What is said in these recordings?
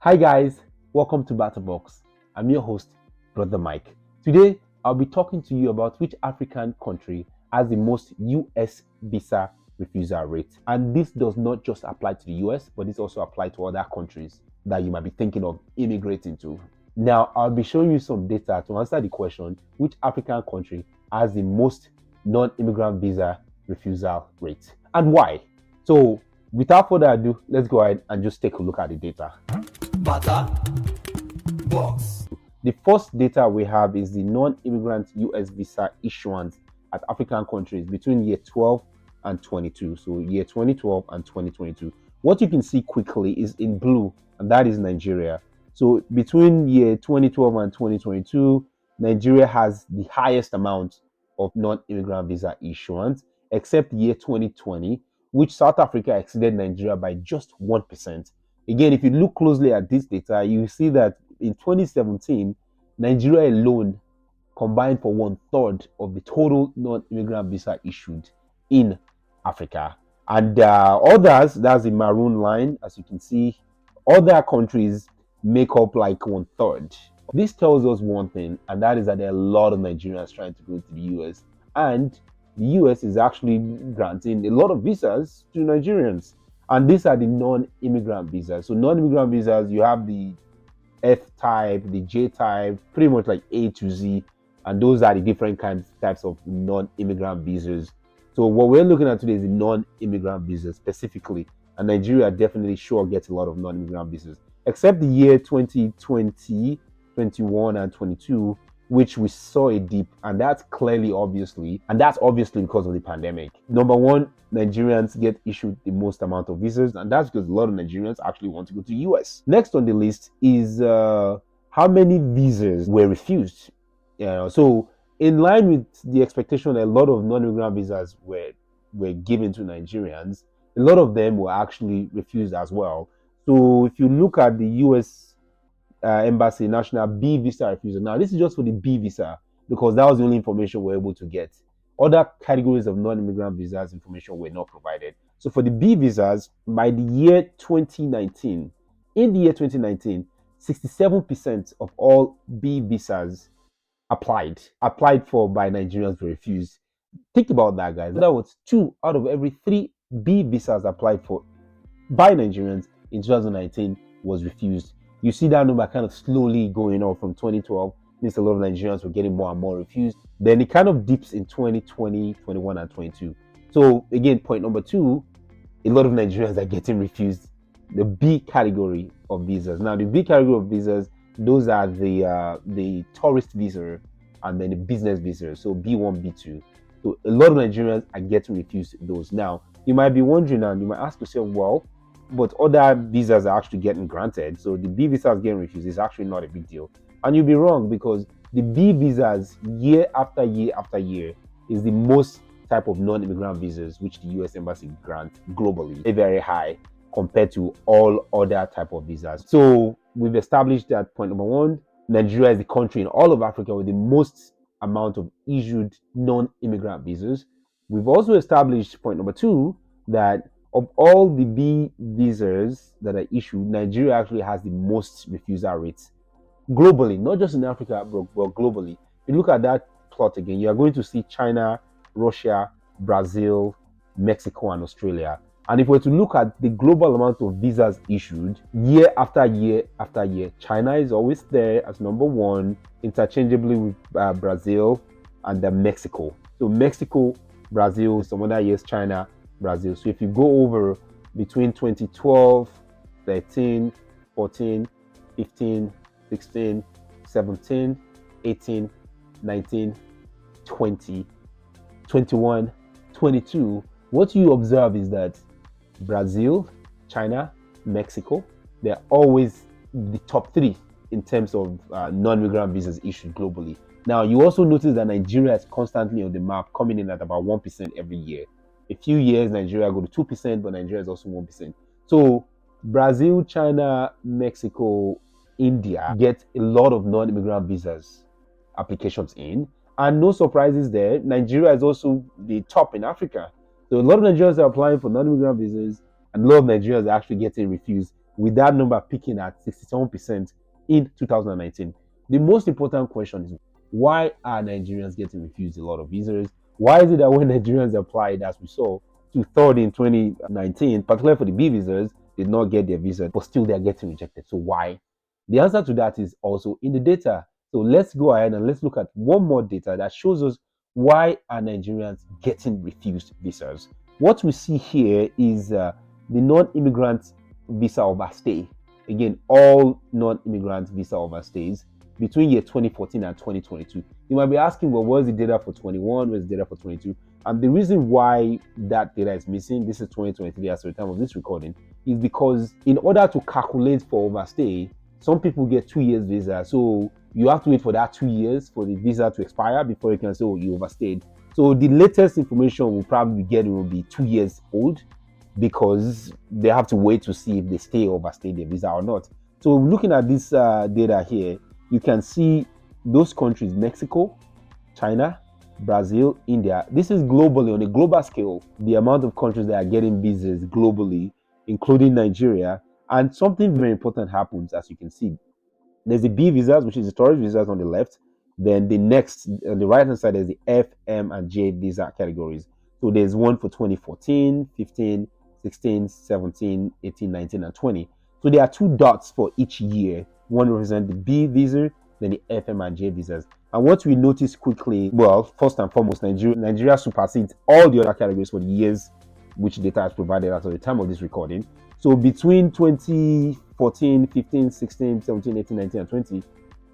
Hi guys, welcome to BattaBox. I'm your host, Brother Mike. Today, I'll be talking to you about which African country has the most US visa refusal rate. And this does not just apply to the US, but this also applies to other countries that you might be thinking of immigrating to. Now, I'll be showing you some data to answer the question, which African country has the most non-immigrant visa refusal rate and why. So, without further ado, let's go ahead and just take a look at the data. BattaBox. The first data we have is the non-immigrant US visa issuance at African countries between year 12 and 22. So year 2012 and 2022. What you can see quickly is in blue, and that is Nigeria. So between year 2012 and 2022, Nigeria has the highest amount of non-immigrant visa issuance, except year 2020, which South Africa exceeded Nigeria by just 1%. Again, if you look closely at this data, you see that in 2017, Nigeria alone combined for 1/3 of the total non-immigrant visa issued in Africa. And others, that's the maroon line, as you can see, other countries make up like 1/3. This tells us one thing, and that is that there are a lot of Nigerians trying to go to the US. And the US is actually granting a lot of visas to Nigerians. And these are the non-immigrant visas. So non-immigrant visas, you have the F type, the J type, pretty much like A to Z, and those are the different types of non-immigrant visas. So what we're looking at today is the non-immigrant visas specifically, and Nigeria definitely sure gets a lot of non-immigrant visas, except the year 2020, 21, and 22, which we saw a dip, and that's obviously because of the pandemic. Number one, Nigerians get issued the most amount of visas, and that's because a lot of Nigerians actually want to go to the US. Next on the list is how many visas were refused. So in line with the expectation, a lot of non-immigrant visas were given to Nigerians. A lot of them were actually refused as well. So if you look at the US embassy national B visa refusal. Now, this is just for the B visa because that was the only information we're able to get. Other categories of non-immigrant visas information were not provided. So for the B visas, by the year 2019, in the year 2019, 67% of all B visas applied for by Nigerians were refused. Think about that, guys. That was 2 out of every 3 B visas applied for by Nigerians in 2019 was refused. You see that number kind of slowly going up from 2012. Means a lot of Nigerians were getting more and more refused. Then it kind of dips in 2020, 21, and 22. So again, point number 2, a lot of Nigerians are getting refused the B category of visas. Now, the B category of visas, those are the tourist visa and then the business visa. So B1, B2. So a lot of Nigerians are getting refused those. Now, you might be wondering and you might ask yourself, well, but other visas are actually getting granted. So the B visas getting refused is actually not a big deal. And you'll be wrong because the B visas year after year after year is the most type of non-immigrant visas which the US Embassy grants globally. They're very high compared to all other type of visas. So we've established that point number 1, Nigeria is the country in all of Africa with the most amount of issued non-immigrant visas. We've also established point number 2 that of all the B visas that are issued, Nigeria actually has the most refusal rates globally, not just in Africa, but globally. If you look at that plot again, you are going to see China, Russia, Brazil, Mexico, and Australia. And if we're to look at the global amount of visas issued year after year after year, China is always there as number 1, interchangeably with Brazil and Mexico. So Mexico, Brazil, some other years, China, Brazil. So if you go over between 2012, 13, 14, 15, 16, 17, 18, 19, 20, 21, 22, what you observe is that Brazil, China, Mexico, they're always the top 3 in terms of non-immigrant visas issued globally. Now, you also notice that Nigeria is constantly on the map, coming in at about 1% every year. A few years, Nigeria go to 2%, but Nigeria is also 1%. So Brazil, China, Mexico, India get a lot of non-immigrant visas applications in. And no surprises there, Nigeria is also the top in Africa. So a lot of Nigerians are applying for non-immigrant visas, and a lot of Nigerians are actually getting refused with that number peaking at 67% in 2019. The most important question is, why are Nigerians getting refused a lot of visas? Why is it that when Nigerians applied, as we saw, to third in 2019, particularly for the B visas, did not get their visa, but still they're getting rejected? So why? The answer to that is also in the data. So let's go ahead and let's look at one more data that shows us why are Nigerians getting refused visas. What we see here is the non-immigrant visa overstay. Again, all non-immigrant visa overstays between year 2014 and 2022. You might be asking, well, what's the data for 21? What's the data for 22? And the reason why that data is missing, this is 2023 as of the time of this recording, is because in order to calculate for overstay, some people get 2 years visa. So you have to wait for that 2 years for the visa to expire before you can say, oh, you overstayed. So the latest information we'll probably get will be 2 years old, because they have to wait to see if they stay or overstay their visa or not. So looking at this data here, you can see those countries: Mexico, China, Brazil, India. This is globally, on a global scale, the amount of countries that are getting visas globally, including Nigeria. And something very important happens, as you can see. There's the B visas, which is the tourist visas on the left. Then the next, on the right hand side, there's the F, M, and J visa categories. So there's one for 2014, 15, 16, 17, 18, 19, and 20. So there are 2 dots for each year. One represents the B visa, then the F, M, and J visas. And what we notice quickly, well, first and foremost, Nigeria supersedes all the other categories for the years which data is provided at the time of this recording. So between 2014, 15, 16, 17, 18, 19, and 20,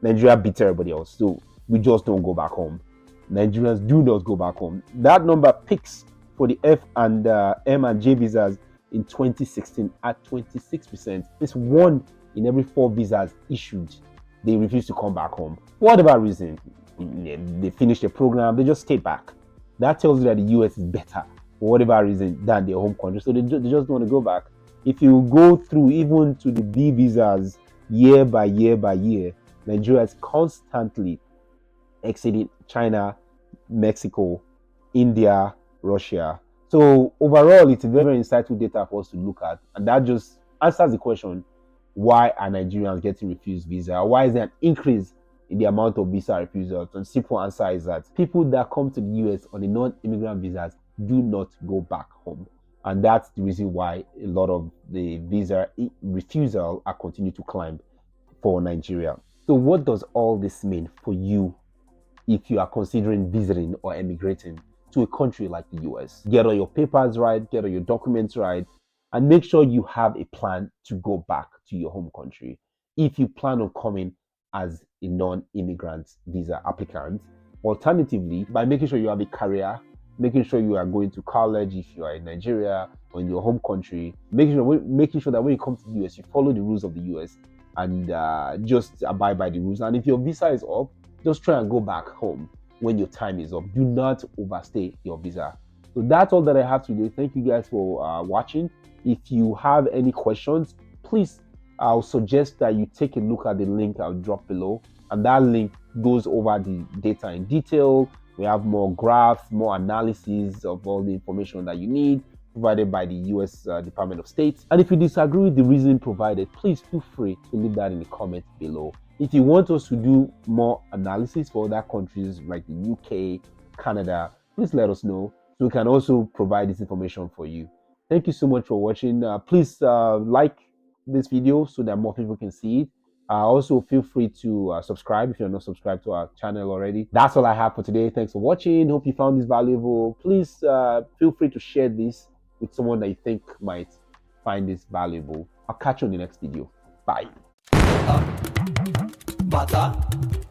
Nigeria beat everybody else. So we just don't go back home. Nigerians do not go back home. That number peaks for the F and M and J visas in 2016 at 26%. It's 1 in every 4 visas issued, they refuse to come back home. For whatever reason, they finish the program, they just stay back. That tells you that the US is better, for whatever reason, than their home country. So they just don't want to go back. If you go through even to the B visas year by year by year, Nigeria is constantly exceeding China, Mexico, India, Russia. So overall, it's a very, very insightful data for us to look at. And that just answers the question, why are Nigerians getting refused visa? Why is there an increase in the amount of visa refusals? And simple answer is that people that come to the US on the non-immigrant visas do not go back home. And that's the reason why a lot of the visa refusal are continue to climb for Nigeria. So what does all this mean for you if you are considering visiting or emigrating to a country like the US? Get all your papers right, get all your documents right, and make sure you have a plan to go back to your home country if you plan on coming as a non-immigrant visa applicant. Alternatively, by making sure you have a career, making sure you are going to college if you are in Nigeria or in your home country, making sure that when you come to the US, you follow the rules of the US and just abide by the rules. And if your visa is up, just try and go back home when your time is up. Do not overstay your visa. So that's all that I have today. Thank you guys for watching. If you have any questions, please, I'll suggest that you take a look at the link I'll drop below. And that link goes over the data in detail. We have more graphs, more analysis of all the information that you need, provided by the US Department of State. And if you disagree with the reason provided, please feel free to leave that in the comments below. If you want us to do more analysis for other countries like the UK, Canada, please let us know so we can also provide this information for you. Thank you so much for watching. Please like this video so that more people can see it. Also, feel free to subscribe if you're not subscribed to our channel already. That's all I have for today. Thanks for watching. Hope you found this valuable. Please feel free to share this with someone that you think might find this valuable. I'll catch you on the next video. Bye. BattaBox.